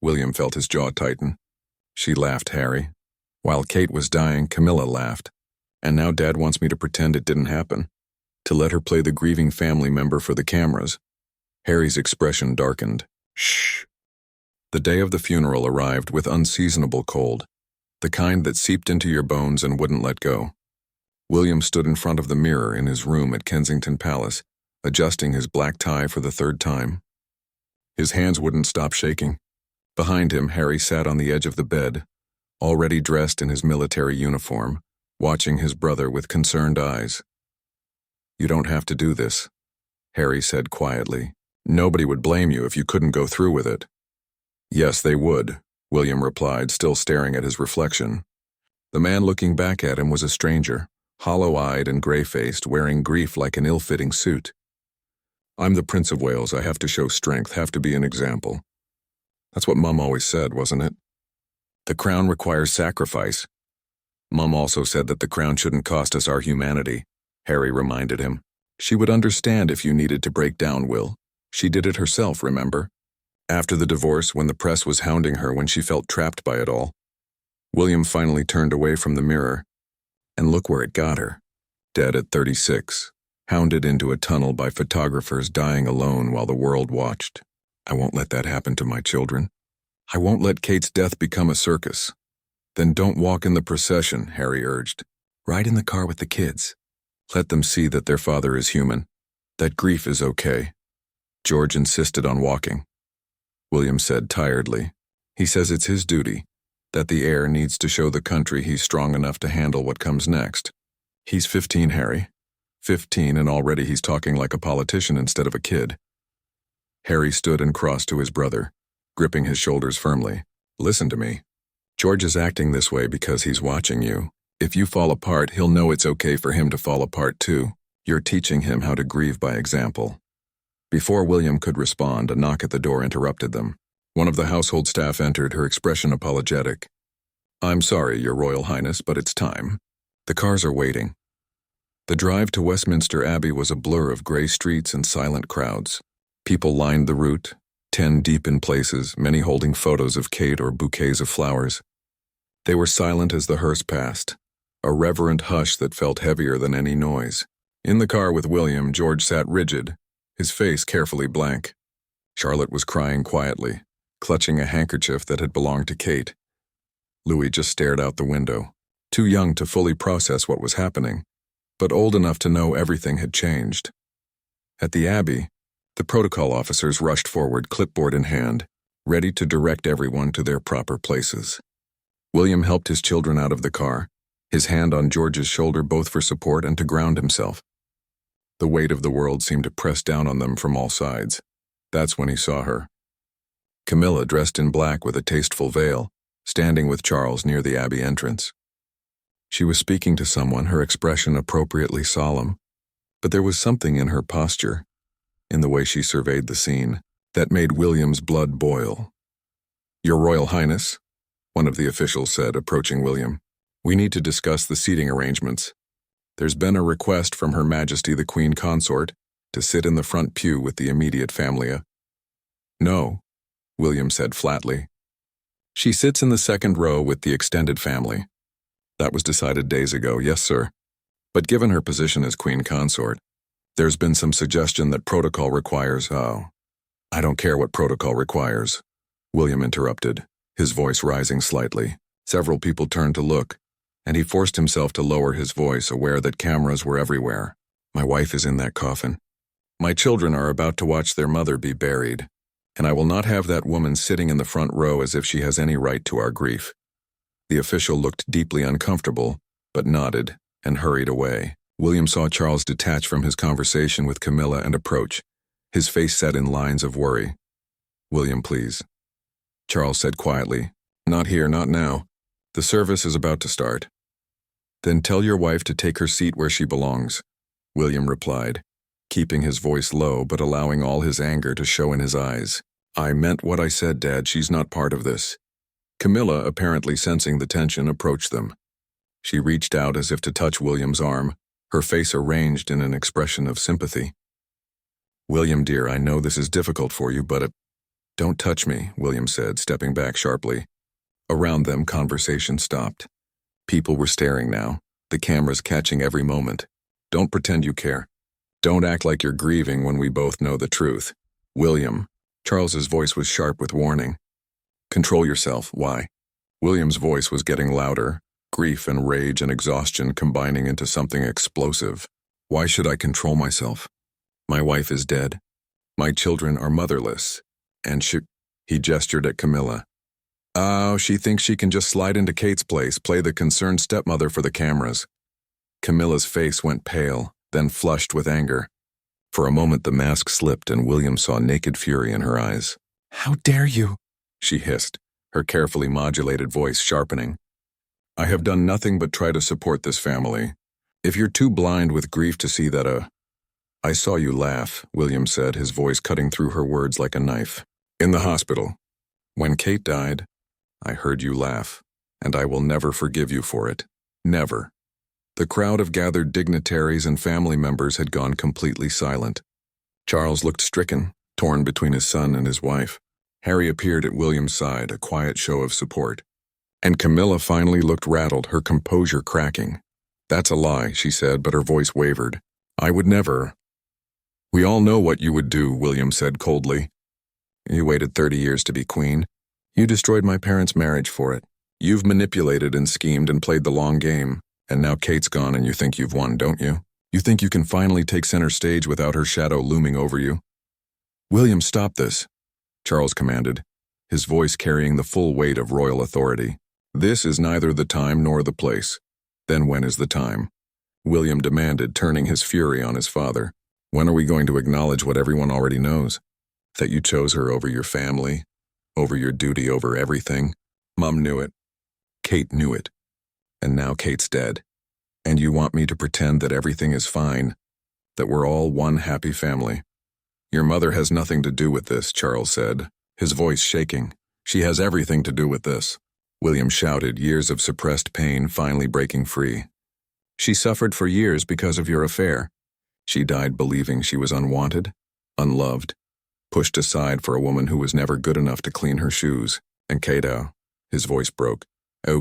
William felt his jaw tighten. "She laughed, Harry. While Kate was dying, Camilla laughed. And now Dad wants me to pretend it didn't happen, to let her play the grieving family member for the cameras." Harry's expression darkened. "Shh." The day of the funeral arrived with unseasonable cold, the kind that seeped into your bones and wouldn't let go. William stood in front of the mirror in his room at Kensington Palace, adjusting his black tie for the third time. His hands wouldn't stop shaking. Behind him, Harry sat on the edge of the bed, already dressed in his military uniform, watching his brother with concerned eyes. "You don't have to do this," Harry said quietly. "Nobody would blame you if you couldn't go through with it." "Yes, they would," William replied, still staring at his reflection. The man looking back at him was a stranger, hollow-eyed and gray-faced, wearing grief like an ill-fitting suit. "I'm the Prince of Wales. I have to show strength, have to be an example. That's what Mum always said, wasn't it? The crown requires sacrifice. Mum also said that the crown shouldn't cost us our humanity," Harry reminded him. "She would understand if you needed to break down, Will. She did it herself, remember? After the divorce, when the press was hounding her, when she felt trapped by it all." William finally turned away from the mirror. And look where it got her. Dead at 36, hounded into a tunnel by photographers, dying alone while the world watched. "I won't let that happen to my children. I won't let Kate's death become a circus." "Then don't walk in the procession," Harry urged. "Ride in the car with the kids. Let them see that their father is human, that grief is okay." George insisted on walking. William said tiredly, "He says it's his duty, that the heir needs to show the country he's strong enough to handle what comes next. He's 15, Harry. 15, and already he's talking like a politician instead of a kid." Harry stood and crossed to his brother, gripping his shoulders firmly. "Listen to me. George is acting this way because he's watching you. If you fall apart, he'll know it's okay for him to fall apart too. You're teaching him how to grieve by example." Before William could respond, a knock at the door interrupted them. One of the household staff entered, her expression apologetic. "I'm sorry, Your Royal Highness, but it's time. The cars are waiting." The drive to Westminster Abbey was a blur of gray streets and silent crowds. People lined the route, 10 deep in places, many holding photos of Kate or bouquets of flowers. They were silent as the hearse passed, a reverent hush that felt heavier than any noise. In the car with William, George sat rigid, his face carefully blank. Charlotte was crying quietly, clutching a handkerchief that had belonged to Kate. Louis just stared out the window, too young to fully process what was happening. but old enough to know everything had changed. At the Abbey, the protocol officers rushed forward, clipboard in hand, ready to direct everyone to their proper places. William helped his children out of the car, his hand on George's shoulder both for support and to ground himself. The weight of the world seemed to press down on them from all sides. That's when he saw her. Camilla, dressed in black with a tasteful veil, standing with Charles near the Abbey entrance. She was speaking to someone, her expression appropriately solemn, but there was something in her posture, in the way she surveyed the scene, that made William's blood boil. "Your Royal Highness," one of the officials said, approaching William, "we need to discuss the seating arrangements. There's been a request from Her Majesty the Queen Consort to sit in the front pew with the immediate family." "No," William said flatly. "She sits in the second row with the extended family. That was decided days ago, yes, sir. But given her position as Queen Consort, there's been some suggestion that protocol requires—" "Oh, I don't care what protocol requires," William interrupted, his voice rising slightly. Several people turned to look, and he forced himself to lower his voice, aware that cameras were everywhere. "My wife is in that coffin. My children are about to watch their mother be buried, and I will not have that woman sitting in the front row as if she has any right to our grief." The official looked deeply uncomfortable, but nodded and hurried away. William saw Charles detach from his conversation with Camilla and approach, his face set in lines of worry. "William, please," Charles said quietly. "Not here, not now. The service is about to start." "Then tell your wife to take her seat where she belongs," William replied, keeping his voice low but allowing all his anger to show in his eyes. "I meant what I said, Dad. She's not part of this." Camilla, apparently sensing the tension, approached them. She reached out as if to touch William's arm, her face arranged in an expression of sympathy. "William, dear, I know this is difficult for you, but don't touch me," William said, stepping back sharply. Around them, conversation stopped. People were staring now, the cameras catching every moment. "Don't pretend you care. Don't act like you're grieving when we both know the truth. William," Charles's voice was sharp with warning. "Control yourself. Why?" William's voice was getting louder, grief and rage and exhaustion combining into something explosive. "Why should I control myself? My wife is dead. My children are motherless. And he gestured at Camilla. "Oh, she thinks she can just slide into Kate's place, play the concerned stepmother for the cameras." Camilla's face went pale, then flushed with anger. For a moment the mask slipped and William saw naked fury in her eyes. "How dare you?" she hissed, her carefully modulated voice sharpening. "I have done nothing but try to support this family. If you're too blind with grief to see that, I saw you laugh," William said, his voice cutting through her words like a knife. "In the hospital. When Kate died, I heard you laugh, and I will never forgive you for it. Never." The crowd of gathered dignitaries and family members had gone completely silent. Charles looked stricken, torn between his son and his wife. Harry appeared at William's side, a quiet show of support. And Camilla finally looked rattled, her composure cracking. "That's a lie," she said, but her voice wavered. "I would never." "We all know what you would do," William said coldly. "You waited 30 years to be queen. You destroyed my parents' marriage for it. You've manipulated and schemed and played the long game. And now Kate's gone and you think you've won, don't you? You think you can finally take center stage without her shadow looming over you?" "William, stop this," Charles commanded, his voice carrying the full weight of royal authority. "This is neither the time nor the place." "Then when is the time?" William demanded, turning his fury on his father. "When are we going to acknowledge what everyone already knows? That you chose her over your family, over your duty, over everything. Mom knew it. Kate knew it. And now Kate's dead. And you want me to pretend that everything is fine, that we're all one happy family." "Your mother has nothing to do with this," Charles said, his voice shaking. "She has everything to do with this." William shouted, years of suppressed pain finally breaking free. "She suffered for years because of your affair. She died believing she was unwanted, unloved, pushed aside for a woman who was never good enough to clean her shoes. And Kate, his voice broke.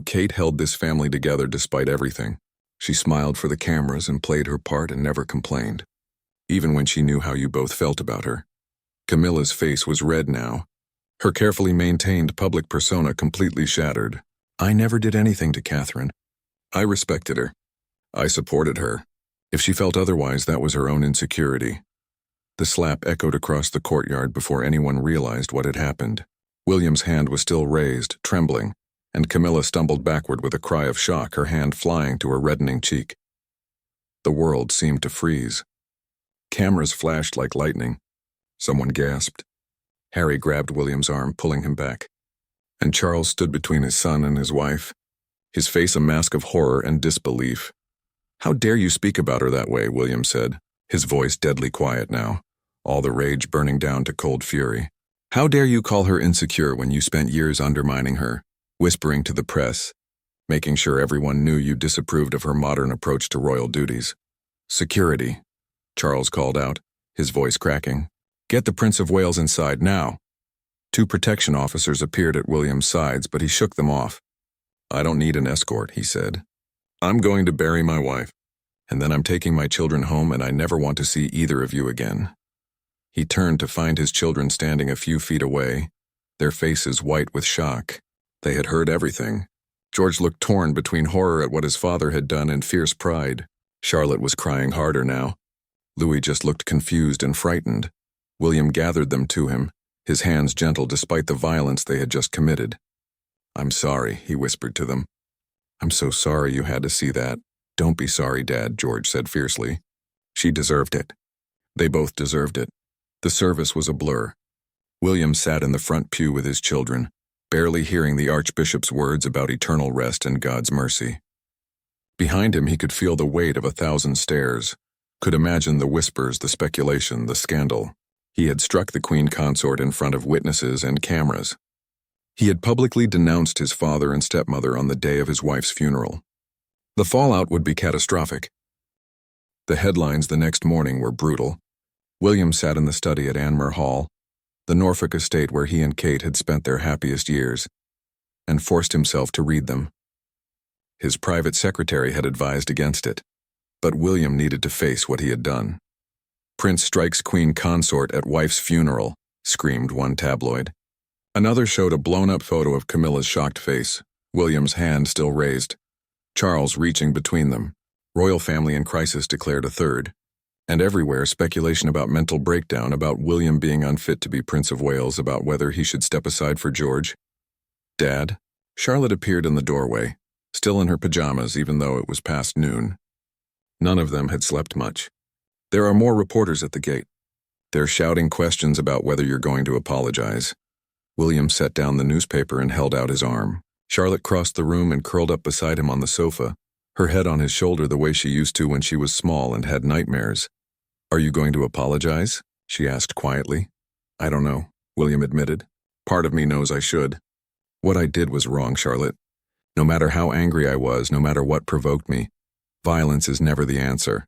Kate held this family together despite everything. She smiled for the cameras and played her part and never complained, even when she knew how you both felt about her." Camilla's face was red now, her carefully maintained public persona completely shattered. "I never did anything to Catherine. I respected her. I supported her. If she felt otherwise, that was her own insecurity. The slap echoed across the courtyard before anyone realized what had happened. William's hand was still raised, trembling, and Camilla stumbled backward with a cry of shock, her hand flying to her reddening cheek. The world seemed to freeze. Cameras flashed like lightning. Someone gasped. Harry grabbed William's arm, pulling him back. And Charles stood between his son and his wife, his face a mask of horror and disbelief. "How dare you speak about her that way?" William said, his voice deadly quiet now, all the rage burning down to cold fury. "How dare you call her insecure when you spent years undermining her, whispering to the press, making sure everyone knew you disapproved of her modern approach to royal duties?" "Security," Charles called out, his voice cracking. "Get the Prince of Wales inside now." 2 protection officers appeared at William's sides, but he shook them off. "I don't need an escort," he said. "I'm going to bury my wife, and then I'm taking my children home, and I never want to see either of you again." He turned to find his children standing a few feet away, their faces white with shock. They had heard everything. George looked torn between horror at what his father had done and fierce pride. Charlotte was crying harder now. Louis just looked confused and frightened. William gathered them to him, his hands gentle despite the violence they had just committed. "I'm sorry," he whispered to them. "I'm so sorry you had to see that." "Don't be sorry, Dad," George said fiercely. "She deserved it. They both deserved it." The service was a blur. William sat in the front pew with his children, barely hearing the Archbishop's words about eternal rest and God's mercy. Behind him he could feel the weight of 1,000 stares, could imagine the whispers, the speculation, the scandal. He had struck the Queen Consort in front of witnesses and cameras. He had publicly denounced his father and stepmother on the day of his wife's funeral. The fallout would be catastrophic. The headlines the next morning were brutal. William sat in the study at Anmer Hall, the Norfolk estate where he and Kate had spent their happiest years, and forced himself to read them. His private secretary had advised against it, but William needed to face what he had done. "Prince strikes Queen Consort at wife's funeral," screamed one tabloid. Another showed a blown-up photo of Camilla's shocked face, William's hand still raised. Charles reaching between them. "Royal family in crisis," declared a third. And everywhere speculation about mental breakdown, about William being unfit to be Prince of Wales, about whether he should step aside for George. "Dad?" Charlotte appeared in the doorway, still in her pajamas even though it was past noon. None of them had slept much. "There are more reporters at the gate. They're shouting questions about whether you're going to apologize." William set down the newspaper and held out his arm. Charlotte crossed the room and curled up beside him on the sofa, her head on his shoulder the way she used to when she was small and had nightmares. "Are you going to apologize?" she asked quietly. "I don't know," William admitted. "Part of me knows I should. What I did was wrong, Charlotte. No matter how angry I was, no matter what provoked me, violence is never the answer."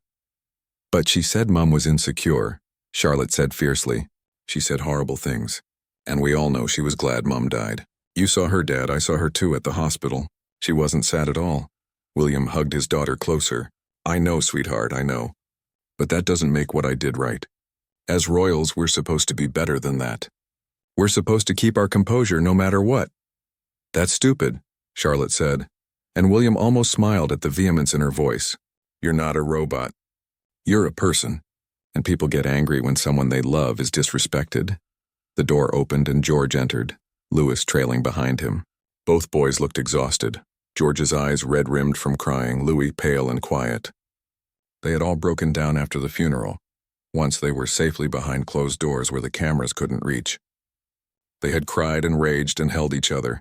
"But she said Mum was insecure," Charlotte said fiercely. "She said horrible things. And we all know she was glad Mum died. You saw her, Dad. I saw her too at the hospital. She wasn't sad at all." William hugged his daughter closer. "I know, sweetheart, I know. But that doesn't make what I did right. As royals, we're supposed to be better than that. We're supposed to keep our composure no matter what." "That's stupid," Charlotte said, and William almost smiled at the vehemence in her voice. "You're not a robot. You're a person, and people get angry when someone they love is disrespected." The door opened and George entered, Louis trailing behind him. Both boys looked exhausted, George's eyes red-rimmed from crying, Louis pale and quiet. They had all broken down after the funeral. Once they were safely behind closed doors where the cameras couldn't reach. They had cried and raged and held each other,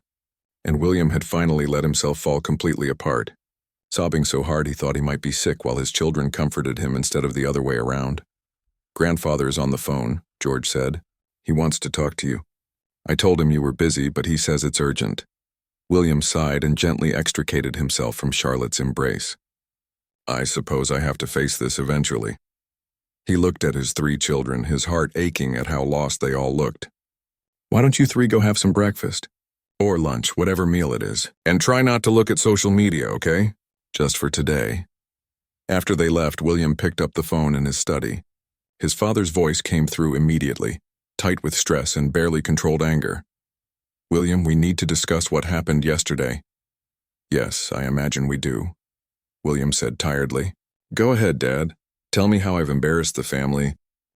and William had finally let himself fall completely apart, sobbing so hard he thought he might be sick while his children comforted him instead of the other way around. "Grandfather's on the phone," George said. "He wants to talk to you. I told him you were busy, but he says it's urgent." William sighed and gently extricated himself from Charlotte's embrace. "I suppose I have to face this eventually." He looked at his 3 children, his heart aching at how lost they all looked. "Why don't you 3 go have some breakfast? Or lunch, whatever meal it is. And try not to look at social media, okay? Just for today." After they left, William picked up the phone in his study. His father's voice came through immediately, tight with stress and barely controlled anger. "William, we need to discuss what happened yesterday." "Yes, I imagine we do," William said tiredly. Go ahead, Dad. Tell me how I've embarrassed the family,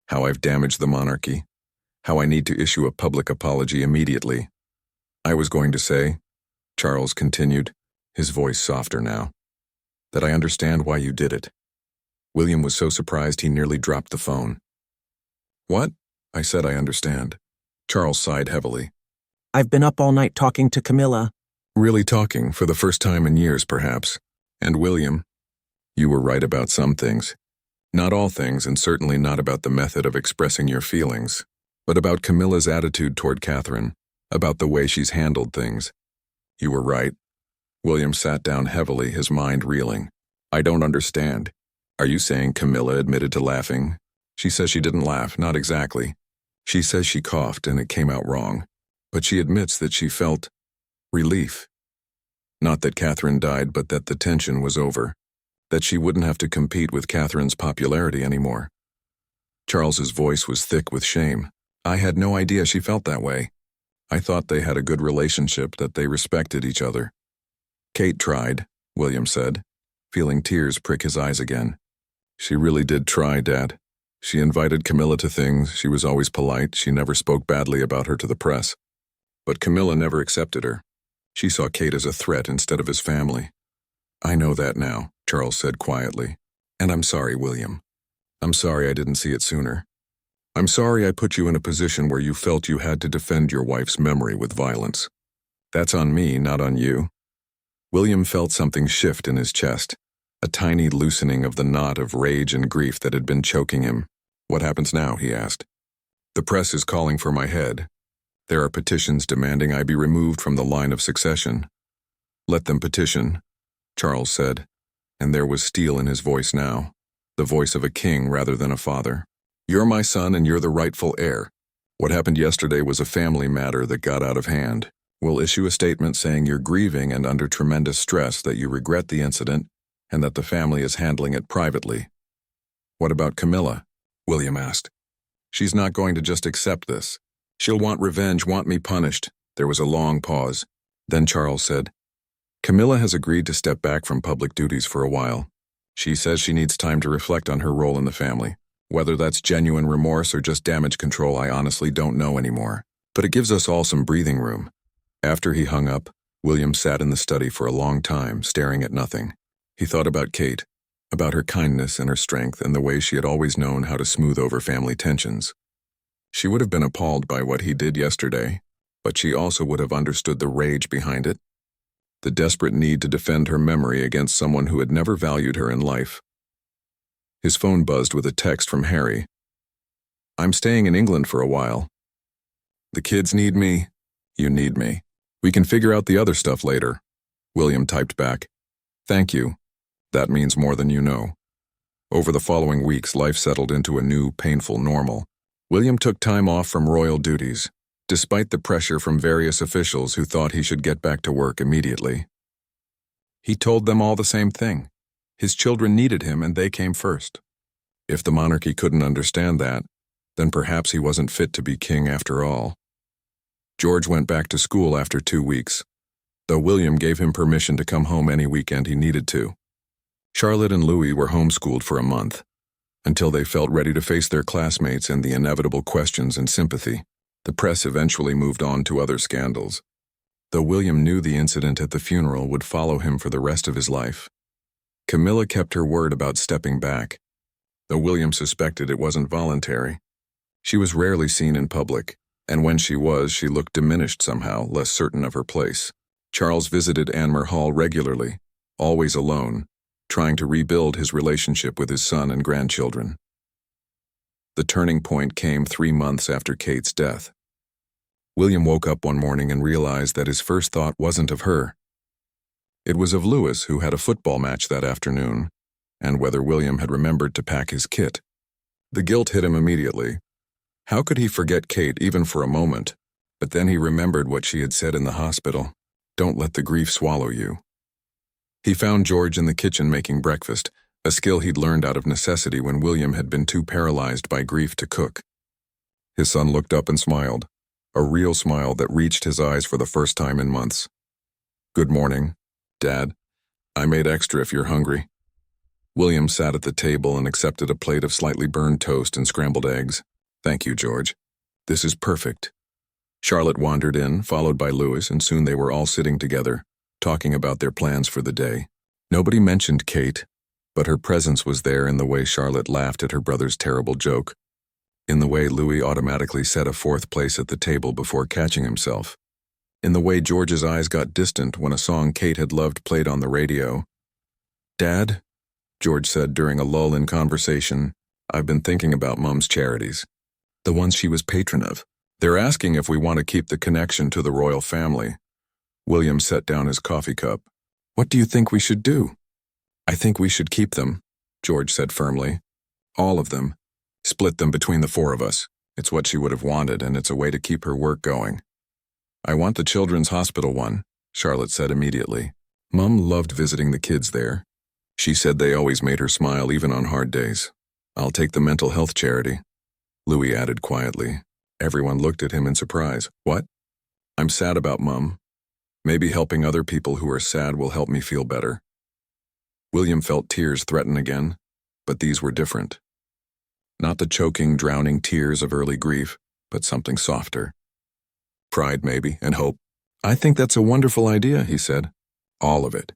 how I've damaged the monarchy, how I need to issue a public apology immediately. I was going to say, Charles continued, his voice softer now, that I understand why you did it. William was so surprised he nearly dropped the phone. What? I said I understand. Charles sighed heavily. I've been up all night talking to Camilla. Really talking, for the first time in years, perhaps. And William, you were right about some things. Not all things, and certainly not about the method of expressing your feelings, but about Camilla's attitude toward Catherine, about the way she's handled things. You were right. William sat down heavily, his mind reeling. I don't understand. Are you saying Camilla admitted to laughing? She says she didn't laugh, not exactly. She says she coughed and it came out wrong. But she admits that she felt relief. Not that Catherine died, but that the tension was over. That she wouldn't have to compete with Catherine's popularity anymore. Charles's voice was thick with shame. I had no idea she felt that way. I thought they had a good relationship, that they respected each other. Kate tried, William said, feeling tears prick his eyes again. She really did try, Dad. She invited Camilla to things, she was always polite, she never spoke badly about her to the press. But Camilla never accepted her. She saw Kate as a threat instead of his family. I know that now, Charles said quietly. And I'm sorry, William. I'm sorry I didn't see it sooner. I'm sorry I put you in a position where you felt you had to defend your wife's memory with violence. That's on me, not on you. William felt something shift in his chest, a tiny loosening of the knot of rage and grief that had been choking him. What happens now, he asked. The press is calling for my head. There are petitions demanding I be removed from the line of succession. Let them petition, Charles said, and there was steel in his voice now, the voice of a king rather than a father. You're my son and you're the rightful heir. What happened yesterday was a family matter that got out of hand. We'll issue a statement saying you're grieving and under tremendous stress, that you regret the incident, and that the family is handling it privately. What about Camilla? William asked. She's not going to just accept this. She'll want revenge, want me punished. There was a long pause. Then Charles said, Camilla has agreed to step back from public duties for a while. She says she needs time to reflect on her role in the family. Whether that's genuine remorse or just damage control, I honestly don't know anymore. But it gives us all some breathing room. After he hung up, William sat in the study for a long time, staring at nothing. He thought about Kate, about her kindness and her strength and the way she had always known how to smooth over family tensions. She would have been appalled by what he did yesterday, but she also would have understood the rage behind it, the desperate need to defend her memory against someone who had never valued her in life. His phone buzzed with a text from Harry. I'm staying in England for a while. The kids need me. You need me. We can figure out the other stuff later. William typed back. Thank you. That means more than you know. Over the following weeks, life settled into a new, painful normal. William took time off from royal duties, despite the pressure from various officials who thought he should get back to work immediately. He told them all the same thing. His children needed him and they came first. If the monarchy couldn't understand that, then perhaps he wasn't fit to be king after all. George went back to school after 2 weeks, though William gave him permission to come home any weekend he needed to. Charlotte and Louis were homeschooled for a month, until they felt ready to face their classmates and the inevitable questions and sympathy. The press eventually moved on to other scandals, though William knew the incident at the funeral would follow him for the rest of his life. Camilla kept her word about stepping back, though William suspected it wasn't voluntary. She was rarely seen in public, and when she was, she looked diminished somehow, less certain of her place. Charles visited Anmer Hall regularly, always alone, trying to rebuild his relationship with his son and grandchildren. The turning point came 3 months after Kate's death. William woke up one morning and realized that his first thought wasn't of her. It was of Louis, who had a football match that afternoon, and whether William had remembered to pack his kit. The guilt hit him immediately. How could he forget Kate even for a moment? But then he remembered what she had said in the hospital. Don't let the grief swallow you. He found George in the kitchen making breakfast, a skill he'd learned out of necessity when William had been too paralyzed by grief to cook. His son looked up and smiled, a real smile that reached his eyes for the first time in months. Good morning, Dad. I made extra if you're hungry. William sat at the table and accepted a plate of slightly burned toast and scrambled eggs. Thank you, George. This is perfect. Charlotte wandered in, followed by Louis, and soon they were all sitting together, talking about their plans for the day. Nobody mentioned Kate, but her presence was there in the way Charlotte laughed at her brother's terrible joke, in the way Louis automatically set a fourth place at the table before catching himself, in the way George's eyes got distant when a song Kate had loved played on the radio. "Dad," George said during a lull in conversation, "I've been thinking about Mum's charities. The ones she was patron of. They're asking if we want to keep the connection to the royal family." William set down his coffee cup. "What do you think we should do?" "I think we should keep them," George said firmly. "All of them. Split them between the four of us. It's what she would have wanted, and it's a way to keep her work going." "I want the children's hospital one," Charlotte said immediately. Mum loved visiting the kids there. She said they always made her smile even on hard days. "I'll take the mental health charity," Louis added quietly. Everyone looked at him in surprise. "What?" "I'm sad about Mum. Maybe helping other people who are sad will help me feel better." William felt tears threaten again, but these were different. Not the choking, drowning tears of early grief, but something softer. Pride, maybe, and hope. "I think that's a wonderful idea," he said. "All of it.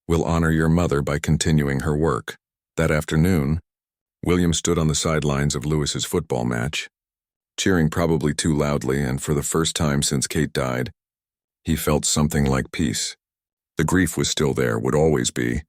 We'll honor your mother by continuing her work." That afternoon, William stood on the sidelines of Louis's football match, cheering probably too loudly, and for the first time since Kate died, he felt something like peace. The grief was still there, would always be,